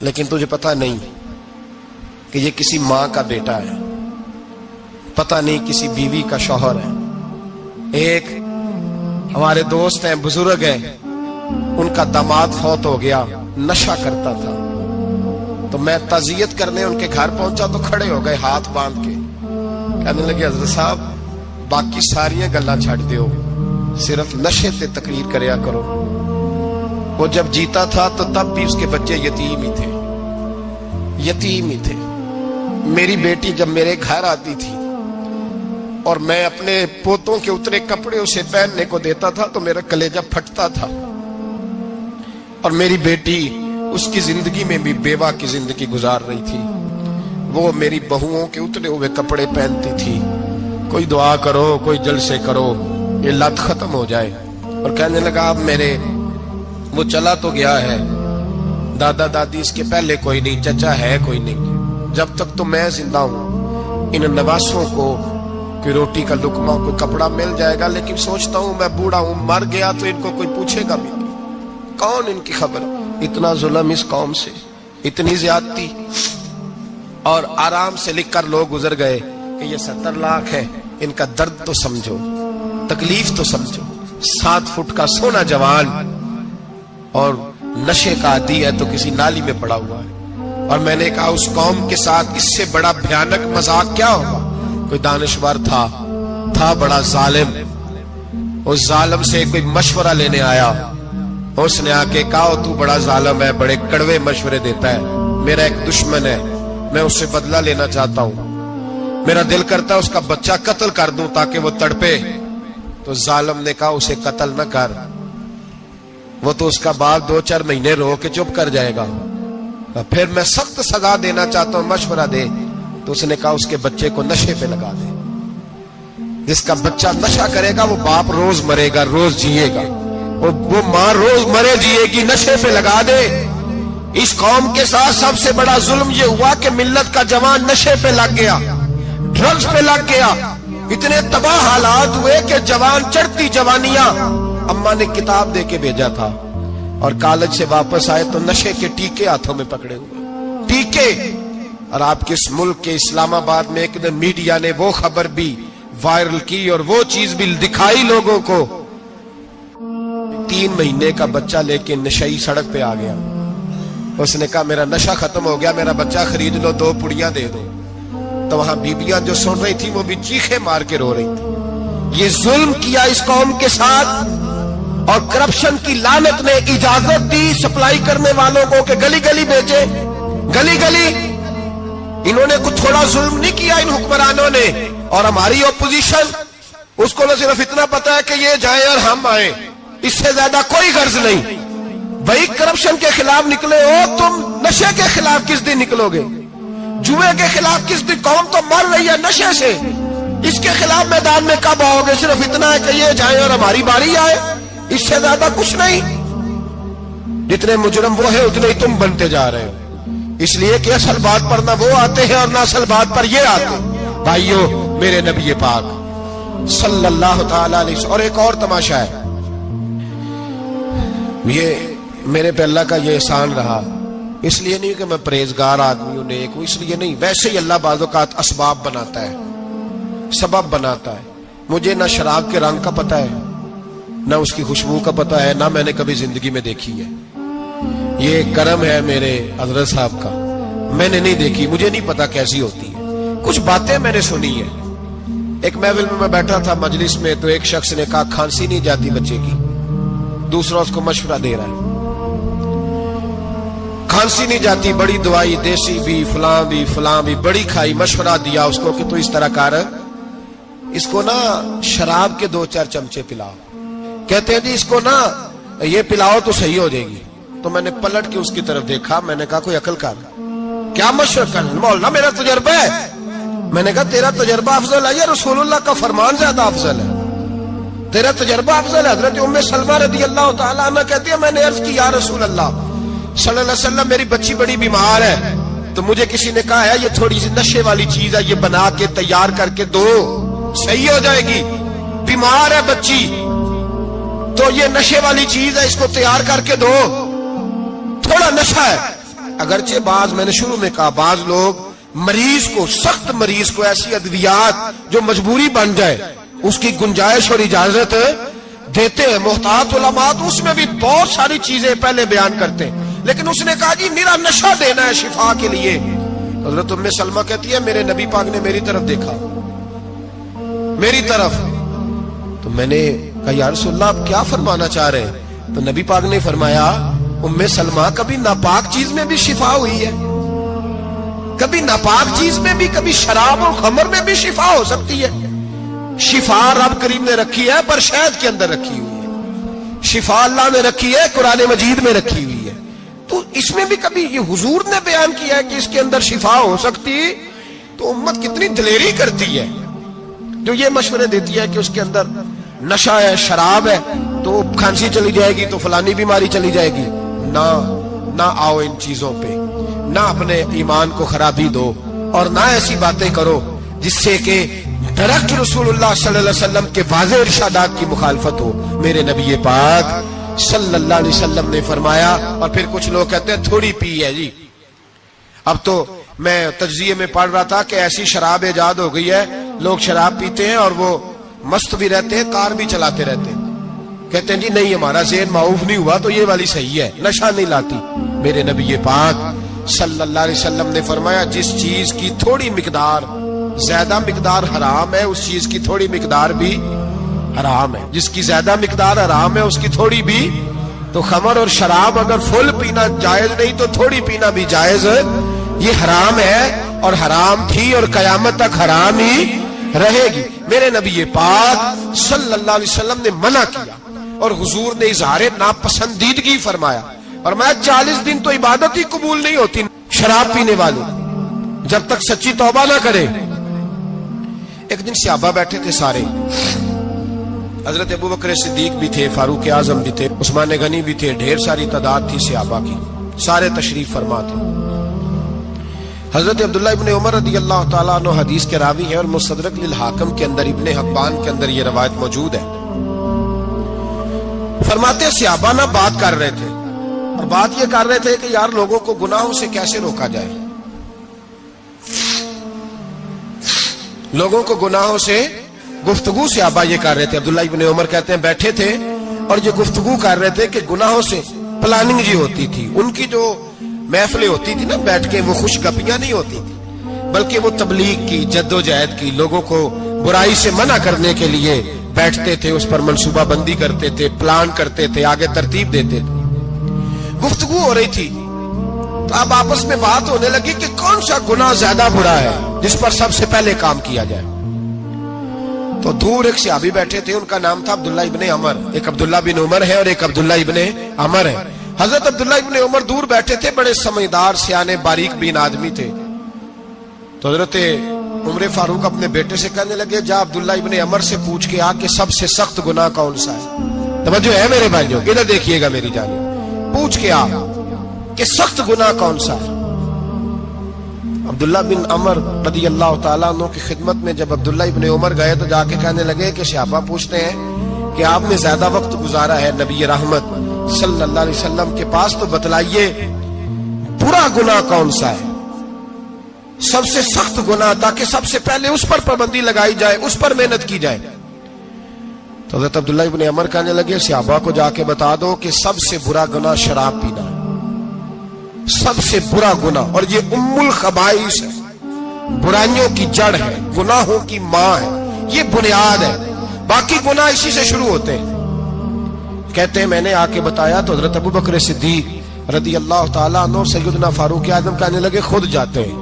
لیکن تجھے پتا نہیں کہ یہ کسی ماں کا بیٹا ہے، پتا نہیں کسی بیوی کا شوہر ہے۔ ایک ہمارے دوست ہیں، بزرگ ہیں، ان کا داماد فوت ہو گیا، نشہ کرتا تھا۔ تو میں تعزیت کرنے ان کے گھر پہنچا تو کھڑے ہو گئے ہاتھ باندھ کے، کہنے لگے حضرت صاحب باقی ساریاں گلاں چھڑ دیو، صرف نشے تے تقریر کریا کرو۔ وہ جب جیتا تھا تو تب بھی اس کے بچے یتیم ہی تھے، یتیم ہی تھے۔ میری بیٹی جب میرے گھر آتی تھی اور میں اپنے پوتوں کے اترے کپڑے اسے پہننے کو دیتا تھا تو میرا کلیجہ پھٹتا تھا۔ اور میری بیٹی اس کی زندگی میں بھی بیوہ کی زندگی گزار رہی تھی، وہ میری بہوؤں کے اترے ہوئے کپڑے پہنتی تھی۔ کوئی دعا کرو، کوئی جلسے کرو، یہ لت ختم ہو جائے۔ اور کہنے لگا اب میرے وہ چلا تو گیا ہے، دادا دادی اس کے پہلے کوئی نہیں، چچا ہے کوئی نہیں، جب تک تو میں زندہ ہوں ان نواسوں کو کوئی روٹی کا لقمہ، کوئی کپڑا مل جائے گا۔ لیکن سوچتا ہوں میں بوڑھا ہوں، مر گیا تو ان کو کوئی پوچھے گا بھی نہیں، کون ان کی خبر۔ اتنا ظلم اس قوم سے، اتنی زیادتی، اور آرام سے لکھ کر لوگ گزر گئے کہ یہ 70 لاکھ ہے، ان کا درد تو سمجھو، تکلیف تو سمجھو۔ 7 فٹ کا سونا جوان اور نشے کا عادی ہے تو کسی نالی میں پڑا ہوا ہے۔ اور میں نے کہا اس قوم کے ساتھ اس سے بڑا بھیانک مذاق کیا ہوگا۔ کوئی دانشور تھا بڑا ظالم، اس ظالم سے کوئی مشورہ لینے آیا، اس نے آ کے کہا تو بڑا ظالم ہے، بڑے کڑوے مشورے دیتا ہے، میرا ایک دشمن ہے، میں اس سے بدلہ لینا چاہتا ہوں، میرا دل کرتا ہے اس کا بچہ قتل کر دوں تاکہ وہ تڑپے۔ تو ظالم نے کہا اسے قتل نہ کر، وہ تو اس کا باپ 2-4 مہینے رو کے چپ کر جائے گا، پھر میں سخت سزا دینا چاہتا ہوں، مشورہ دے۔ تو اس نے کہا اس کے بچے کو نشے پہ لگا دے، جس کا بچہ نشہ کرے گا وہ باپ روز مرے گا، روز جیے گا، وہ ماں روز مرے جیے گی، نشے پہ لگا دے۔ اس قوم کے ساتھ سب سے بڑا ظلم یہ ہوا کہ ملت کا جوان نشے پہ لگ گیا، ڈرگز پہ لگ گیا۔ اتنے تباہ حالات ہوئے کہ جوان چڑھتی جوانیاں، اماں نے کتاب دے کے بھیجا تھا، اور کالج سے واپس آئے تو نشے کے ٹیکے ہاتھوں میں پکڑے ہوئے، ٹیکے۔ اور آپ کے اس ملک کے اسلام آباد میں ایک دن میڈیا نے وہ خبر بھی وائرل کی اور وہ چیز بھی دکھائی لوگوں کو، 3 مہینے کا بچہ لے کے نشئی سڑک پہ آ گیا۔ اس نے کہا میرا نشہ ختم ہو گیا، میرا بچہ خرید لو، 2 پڑیاں دے دو۔ تو وہاں بیبیاں جو سن رہی تھی وہ بھی چیخے مار کے رو رہی تھی۔ یہ ظلم کیا اس قوم کے ساتھ، اور کرپشن کی لعنت نے اجازت دی سپلائی کرنے والوں کو کہ گلی گلی بیچے، گلی گلی۔ انہوں نے کچھ تھوڑا ظلم نہیں کیا ان حکمرانوں نے، اور ہماری اپوزیشن اس کو نہ صرف اتنا پتا ہے کہ یہ جائیں اور ہم آئیں، اس سے زیادہ کوئی غرض نہیں۔ بھائی کرپشن کے خلاف نکلے ہو تم، نشے کے خلاف کس دن نکلو گے؟ جوئے کے خلاف کس دن؟ قوم تو مر رہی ہے نشے سے، اس کے خلاف میدان میں کب آؤ گے؟ صرف اتنا ہے کہ یہ جائیں اور ہماری باری آئے، اس سے زیادہ کچھ نہیں۔ جتنے مجرم وہ ہیں اتنے ہی تم بنتے جا رہے ہو، اس لیے کہ اصل بات پر نہ وہ آتے ہیں اور نہ اصل بات پر یہ آتے ہیں۔ بھائیو، میرے نبی پاک صلی اللہ تعالی علیہ وسلم۔ اور ایک اور تماشا ہے، یہ میرے پہ اللہ کا یہ احسان رہا، اس لیے نہیں کہ میں پرہیزگار آدمی ہوں، نیک ہوں، اس لیے نہیں، ویسے ہی اللہ بعض اوقات اسباب بناتا ہے، سبب بناتا ہے۔ مجھے نہ شراب کے رنگ کا پتہ ہے، نہ اس کی خوشبو کا پتہ ہے، نہ میں نے کبھی زندگی میں دیکھی ہے۔ یہ کرم ہے میرے حضرت صاحب کا، میں نے نہیں دیکھی، مجھے نہیں پتا کیسی ہوتی ہے، کچھ باتیں میں نے سنی ہے۔ ایک محفل میں بیٹھا تھا مجلس میں، تو ایک شخص نے کہا کھانسی نہیں جاتی بچے کی، دوسرا اس کو مشورہ دے رہا ہے، کھانسی نہیں جاتی، بڑی دوائی دیسی بھی فلاں بھی بڑی کھائی، مشورہ دیا اس کو کہ تو اس طرح کر، اس کو نا شراب کے 2-4 چمچے پلاؤ۔ کہتے ہیں جی اس کو نا یہ پلاؤ تو صحیح ہو جائے گی۔ تو میں نے پلٹ کے اس کی طرف دیکھا، میں نے کہا کوئی عقل کر، کیا مشورہ کر؟ مولانا میرا تجربہ ہے۔ میں نے کہا تیرا تجربہ افضل ہے یا رسول اللہ کا فرمان زیادہ افضل ہے؟ تیرا تجربہ افضل ہے۔ حضرت ام سلمہ رضی اللہ تعالیٰ عنہ کہتی ہے میں نے عرض کی یا رسول اللہ صلی اللہ علیہ وسلم میری بچی بڑی بیمار ہے، تو مجھے کسی نے کہا ہے یہ تھوڑی سی نشے والی چیز ہے، یہ بنا کے تیار کر کے دو، صحیح ہو جائے گی۔ بیمار ہے بچی تو یہ نشے والی چیز ہے، اس کو تیار کر کے دو، تھوڑا نشہ ہے۔ اگرچہ بعض، میں نے شروع میں کہا، بعض لوگ مریض کو، سخت مریض کو ایسی ادویات جو مجبوری بن جائے اس کی گنجائش اور اجازت دیتے ہیں. محتاط علماء تو اس میں بھی بہت ساری چیزیں پہلے بیان کرتے ہیں، لیکن اس نے کہا جی میرا نشہ دینا ہے شفا کے لیے. حضرت ام سلمہ کہتی ہے میرے نبی پاک نے میری طرف دیکھا، میری طرف. تو میں نے کہا یا رسول اللہ آپ کیا فرمانا چاہ رہے ہیں؟ تو نبی پاک نے فرمایا ام سلمہ کبھی ناپاک چیز میں بھی شفا ہوئی ہے، کبھی ناپاک چیز میں بھی، کبھی شراب اور خمر میں بھی شفا ہو سکتی ہے. شفا رب کریم نے رکھی ہے پر شہد کے اندر رکھی ہوئی ہے، شفا اللہ نے رکھی ہے قرآن مجید میں رکھی ہوئی ہے. تو اس میں بھی کبھی یہ حضور نے بیان کیا ہے کہ اس کے اندر شفا ہو سکتی، تو امت کتنی دلیری کرتی ہے جو یہ مشورے دیتی ہے کہ اس کے اندر نشہ ہے، شراب ہے، تو کھانسی چلی جائے گی تو فلانی بیماری چلی جائے گی. نہ آؤ ان چیزوں پہ، نہ اپنے ایمان کو خرابی دو، اور نہ ایسی باتیں کرو جس سے کہ ڈائریکٹ رسول اللہ صلی اللہ علیہ وسلم کے واضح ارشادات کی مخالفت ہو. میرے نبی پاک صلی اللہ علیہ وسلم نے فرمایا. اور پھر کچھ لوگ کہتے ہیں تھوڑی پی ہے جی. اب تو میں تجزیے میں پڑھ رہا تھا کہ ایسی شراب ایجاد ہو گئی ہے، لوگ شراب پیتے ہیں اور وہ مست بھی رہتے ہیں، کار بھی چلاتے رہتے ہیں، کہتے ہیں جی نہیں ہمارا ذہن معاف نہیں ہوا تو یہ والی صحیح ہے، نشہ نہیں لاتی. میرے نبی پاک صلی اللہ علیہ وسلم نے فرمایا جس چیز کی تھوڑی مقدار، زیادہ مقدار حرام ہے اس چیز کی تھوڑی مقدار بھی حرام ہے. جس کی زیادہ مقدار حرام ہے اس کی تھوڑی بھی. تو خمر اور شراب اگر فل پینا جائز نہیں تو تھوڑی پینا بھی جائز، یہ حرام ہے اور حرام تھی اور قیامت تک حرام ہی رہے گی. میرے نبی پاک صلی اللہ علیہ وسلم نے منع کیا اور حضور نے اظہار ناپسندیدگی فرمایا. اور میں 40 دن تو عبادت ہی قبول نہیں ہوتی شراب پینے والے جب تک سچی توبہ نہ کرے. ایک دن صحابہ بیٹھے تھے سارے، حضرت ابو بکر صدیق بھی تھے، فاروق اعظم بھی تھے، عثمان غنی بھی تھے، ڈھیر ساری تعداد تھی صحابہ کی، سارے تشریف فرما تھے. حضرت عبداللہ ابن عمر رضی اللہ تعالیٰ عنہ حدیث کے راوی ہے اور مستدرک للحاکم کے اندر، ابن حبان کے اندر یہ روایت موجود ہے. فرماتے صحابہ نہ بات کر رہے تھے اور بات یہ کر رہے تھے کہ یار لوگوں کو گناہوں سے کیسے روکا جائے، لوگوں کو گناہوں سے گفتگو. صحابہ یہ کر رہے تھے، عبداللہ ابن عمر کہتے ہیں بیٹھے تھے اور یہ گفتگو کر رہے تھے کہ گناہوں سے پلاننگ جی ہوتی تھی. ان کی جو محفلیں ہوتی تھی نا بیٹھ کے، وہ خوش گپیاں نہیں ہوتی تھی بلکہ وہ تبلیغ کی، جد و جہد کی، لوگوں کو برائی سے منع کرنے کے لیے بیٹھتے تھے، اس پر منصوبہ بندی کرتے تھے، پلان کرتے تھے، آگے ترتیب دیتے تھے. گفتگو ہو رہی تھی تو اب آپس میں بات ہونے لگی کہ کون سا گناہ زیادہ برا ہے جس پر سب سے پہلے کام کیا جائے. تو دور ایک صحابی بیٹھے تھے، ان کا نام تھا عبداللہ ابن عمر. ایک عبداللہ بن عمر ہے اور ایک عبداللہ ابن عمر ہے. حضرت عبداللہ ابن عمر دور بیٹھے تھے، بڑے سمجھدار سیانے باریک بین آدمی تھے. تو حضرت عمر فاروق اپنے بیٹے سے کہنے لگے جا عبداللہ ابن عمر سے پوچھ کے آ کہ سب سے سخت گناہ کون سا ہے. توجہ ہے میرے بھائیوں، ادھر دیکھیے گا میری جانب، پوچھ کے آ کہ سخت گناہ کون سا ہے. عبداللہ بن عمر رضی اللہ تعالیٰ عنہ کی خدمت میں جب عبداللہ ابن عمر گئے تو جا کے کہنے لگے کہ صحابہ پوچھتے ہیں کہ آپ نے زیادہ وقت گزارا ہے نبی رحمت صلی اللہ علیہ وسلم کے پاس، تو بتلائیے برا گناہ کون سا ہے، سب سے سخت گناہ، تاکہ سب سے پہلے اس پر پابندی لگائی جائے، اس پر محنت کی جائے. تو حضرت عبداللہ ابن عمر کہنے لگے صحابہ کو جا کے بتا دو کہ سب سے برا گناہ شراب پینا ہے، سب سے برا گناہ، اور یہ ام الخبائث ہے، برائیوں کی جڑ ہے، گناہوں کی ماں ہے، یہ بنیاد ہے، باقی گناہ اسی سے شروع ہوتے ہیں. کہتے ہیں میں نے آ کے بتایا تو حضرت ابو بکر صدیق رضی اللہ تعالیٰ عنہ سیدنا فاروق اعظم کہنے لگے خود جاتے ہیں،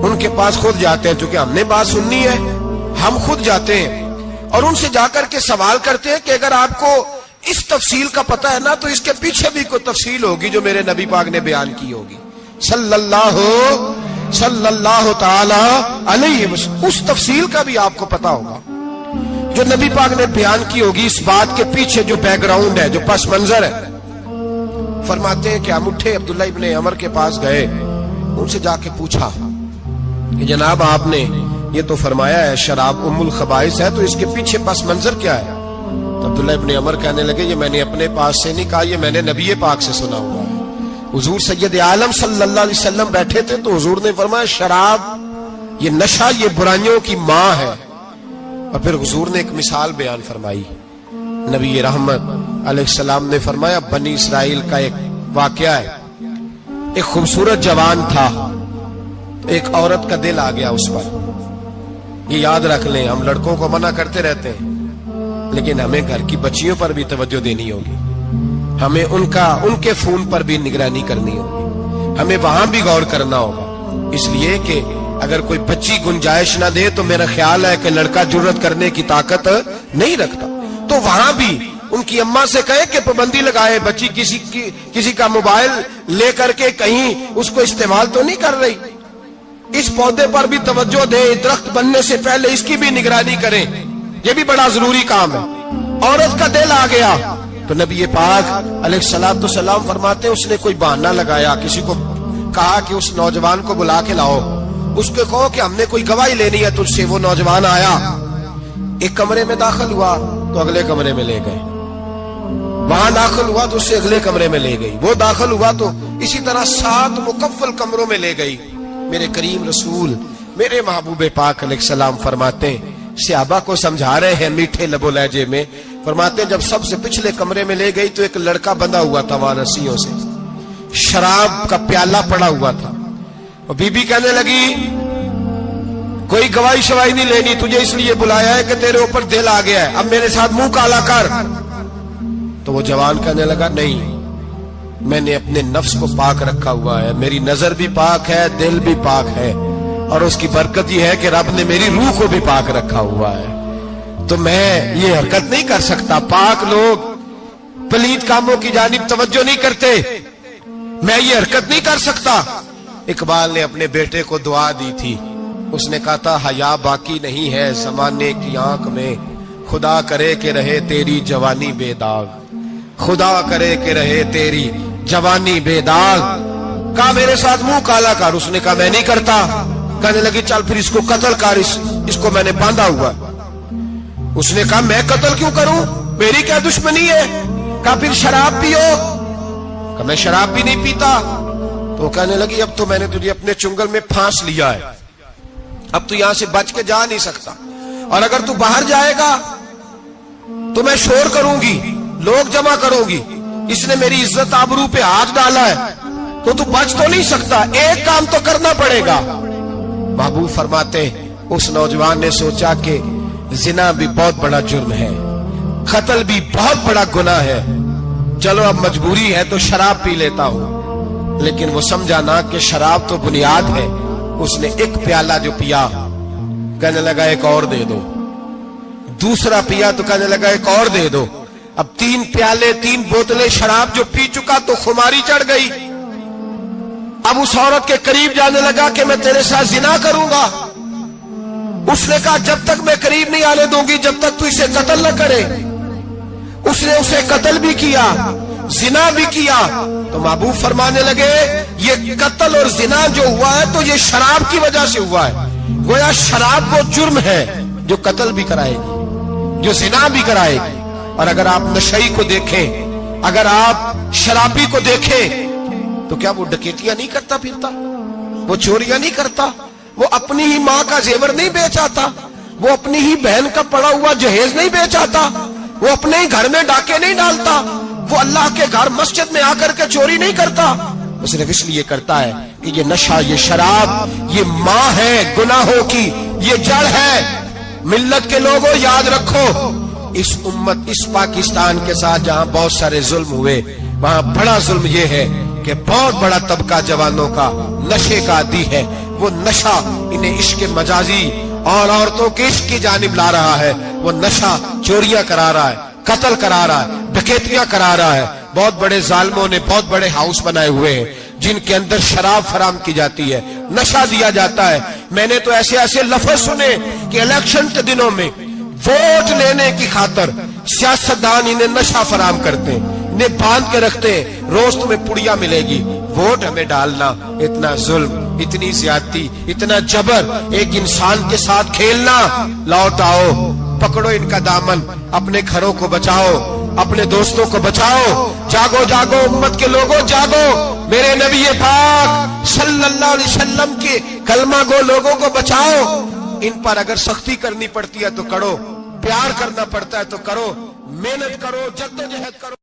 ان کے پاس خود جاتے ہیں، چونکہ ہم نے بات سننی ہے ہم خود جاتے ہیں اور ان سے جا کر کے سوال کرتے ہیں کہ اگر آپ کو اس تفصیل کا پتہ ہے نا تو اس کے پیچھے بھی کوئی تفصیل ہوگی جو میرے نبی پاک نے بیان کی ہوگی صلی اللہ تعالی علیہ وسلم. اس تفصیل کا بھی آپ کو پتہ ہوگا جو نبی پاک نے بیان کی ہوگی، اس بات کے پیچھے جو بیک گراؤنڈ ہے، جو پس منظر ہے. فرماتے ہیں کہ ہم اٹھے، عبداللہ ابن عمر کے پاس گئے، ان سے جا کے پوچھا کہ جناب آپ نے یہ تو فرمایا ہے شراب ام الخبائث ہے، تو اس کے پیچھے پس منظر کیا ہے؟ تو عبداللہ ابن عمر کہنے لگے یہ میں نے اپنے پاس سے نہیں کہا، یہ میں نے نبی پاک سے سنا ہوا ہے. حضور سید عالم صلی اللہ علیہ وسلم بیٹھے تھے تو حضور نے فرمایا شراب یہ نشہ یہ برائیوں کی ماں ہے. اور پھر حضور نے ایک مثال بیان فرمائی. نبی رحمت علیہ السلام نے فرمایا بنی اسرائیل کا ایک واقعہ ہے. ایک خوبصورت جوان تھا, ایک عورت کا دل آ گیا اس پر. یہ یاد رکھ لیں, ہم لڑکوں کو منع کرتے رہتے ہیں لیکن ہمیں گھر کی بچیوں پر بھی توجہ دینی ہوگی, ہمیں ان کے فون پر بھی نگرانی کرنی ہوگی, ہمیں وہاں بھی غور کرنا ہوگا. اس لیے کہ اگر کوئی بچی گنجائش نہ دے تو میرا خیال ہے کہ لڑکا جرت کرنے کی طاقت نہیں رکھتا. تو وہاں بھی ان کی اماں سے کہے کہ پابندی لگائے, بچی کسی کا موبائل لے کر کے کہیں اس کو استعمال تو نہیں کر رہی, اس پودے پر بھی توجہ دے, درخت بننے سے پہلے اس کی بھی نگرانی کریں, یہ بھی بڑا ضروری کام ہے. عورت کا دل آ گیا تو نبی پاک علیہ الصلوۃ والسلام فرماتے ہیں اس نے کوئی بہانہ لگایا, کسی کو کہا کہ اس نوجوان کو بلا کے لاؤ, اس کو کہو کہ ہم نے کوئی گواہی لینی ہے تجھ سے. وہ نوجوان آیا, ایک کمرے میں داخل ہوا تو اگلے کمرے میں لے گئے, وہاں داخل ہوا تو اس سے اگلے کمرے میں لے گئی, وہ داخل ہوا تو اسی طرح 7 مکفل کمروں میں لے گئی. میرے کریم رسول میرے محبوب پاک علیہ السلام فرماتے ہیں, صحابہ کو سمجھا رہے ہیں میٹھے لب و لہجے میں, فرماتے ہیں جب سب سے پچھلے کمرے میں لے گئی تو ایک لڑکا بندھا ہوا تھا وہاں رسیوں سے, شراب کا پیالہ پڑا ہوا تھا. اور بی بی کہنے لگی کوئی گواہی شواہی نہیں لینی, تجھے اس لیے بلایا ہے کہ تیرے اوپر دل آ گیا ہے, اب میرے ساتھ منہ کالا کر. تو وہ جوان کہنے لگا نہیں, میں نے اپنے نفس کو پاک رکھا ہوا ہے, میری نظر بھی پاک ہے, دل بھی پاک ہے, اور اس کی برکت یہ ہے کہ رب نے میری روح کو بھی پاک رکھا ہوا ہے, تو میں یہ حرکت نہیں کر سکتا. پاک لوگ پلید کاموں کی جانب توجہ نہیں کرتے, میں یہ حرکت نہیں کر سکتا. اقبال نے اپنے بیٹے کو دعا دی تھی, اس نے کہا تھا حیا باقی نہیں ہے زمانے کی آنکھ میں, خدا کرے کہ رہے تیری جوانی بے داغ, خدا کرے کہ رہے تیری جوانی بے داغ. کہا میرے ساتھ منہ کالا کر, اس نے کہا میں نہیں کرتا. کہنے لگی چل پھر اس کو قتل کر, اس کو میں نے باندھا ہوا. اس نے کہا میں قتل کیوں کروں, میری کیا دشمنی ہے. کہا پھر شراب پیو, کہا میں شراب بھی نہیں پیتا. تو کہنے لگی اب تو میں نے تجھے اپنے چنگل میں پھانس لیا ہے, اب تو یہاں سے بچ کے جا نہیں سکتا, اور اگر تو باہر جائے گا تو میں شور کروں گی, لوگ جمع کروں گی, اس نے میری عزت آبرو پہ ہاتھ ڈالا ہے, تو بچ تو نہیں سکتا, ایک کام تو کرنا پڑے گا. محبوب فرماتے اس نوجوان نے سوچا کہ زنا بھی بہت بڑا جرم ہے, قتل بھی بہت بڑا گناہ ہے, چلو اب مجبوری ہے تو شراب پی لیتا ہوں. لیکن وہ سمجھا نہ کہ شراب تو بنیاد ہے. اس نے ایک پیالہ جو پیا, کہنے لگا ایک اور دے دو, دوسرا پیا تو کہنے لگا ایک اور دے دو. اب 3 پیالے 3 بوتلیں شراب جو پی چکا تو خماری چڑھ گئی. اب اس عورت کے قریب جانے لگا کہ میں تیرے ساتھ زنا کروں گا. اس نے کہا جب تک میں قریب نہیں آنے دوں گی جب تک تو اسے قتل نہ کرے. اس نے اسے قتل بھی کیا, زنا بھی کیا. تو محبوب فرمانے لگے یہ قتل اور زنا جو ہوا ہے تو یہ شراب کی وجہ سے ہوا ہے. گویا شراب وہ جرم ہے جو قتل بھی کرائے گی, جو زنا بھی کرائے گی. اور اگر آپ نشئی کو دیکھیں, اگر آپ شرابی کو دیکھیں تو کیا وہ ڈکیتیاں نہیں کرتا پھرتا, وہ چوریاں نہیں کرتا, وہ اپنی ہی ماں کا زیور نہیں بیچ آتا, وہ اپنی ہی بہن کا پڑا ہوا جہیز نہیں بیچ آتا, وہ اپنے ہی گھر میں ڈاکے نہیں ڈالتا, وہ اللہ کے گھر مسجد میں آ کر کے چوری نہیں کرتا. وہ صرف اس لیے کرتا ہے کہ یہ نشہ, یہ شراب یہ ماں ہے گناہوں کی, یہ جڑ ہے. ملت کے لوگوں یاد رکھو, اس امت اس پاکستان کے ساتھ جہاں بہت سارے ظلم ہوئے وہاں بڑا ظلم یہ ہے کہ بہت بڑا طبقہ جوانوں کا نشے کا عادی ہے. وہ نشہ انہیں عشق مجازی اور عورتوں کے عشق کی جانب لا رہا ہے. وہ نشہ چوریاں کرا رہا ہے, قتل کرا رہا ہے, ڈکیتیاں کرا رہا ہے. بہت بڑے ظالموں نے بہت بڑے ہاؤس بنائے ہوئے ہیں جن کے اندر شراب فراہم کی جاتی ہے, نشہ دیا جاتا ہے. میں نے تو ایسے ایسے لفظ سنے کہ الیکشن کے دنوں میں ووٹ لینے کی خاطر سیاستدان انہیں نشہ فراہم کرتے ہیں, انہیں باندھ کے رکھتے ہیں, روز تمہیں پڑیا ملے گی, ووٹ ہمیں ڈالنا. اتنا ظلم, اتنی زیادتی, اتنا جبر, ایک انسان کے ساتھ کھیلنا. لوٹ آؤ, پکڑو ان کا دامن, اپنے گھروں کو بچاؤ. اپنے دوستوں کو بچاؤ. جاگو جاگو امت کے لوگوں جاگو. میرے نبی پاک صلی اللہ علیہ وسلم کے کلمہ گو لوگوں کو بچاؤ. ان پر اگر سختی کرنی پڑتی ہے تو کرو, پیار کرنا پڑتا ہے تو کرو, محنت کرو, جدوجہد کرو.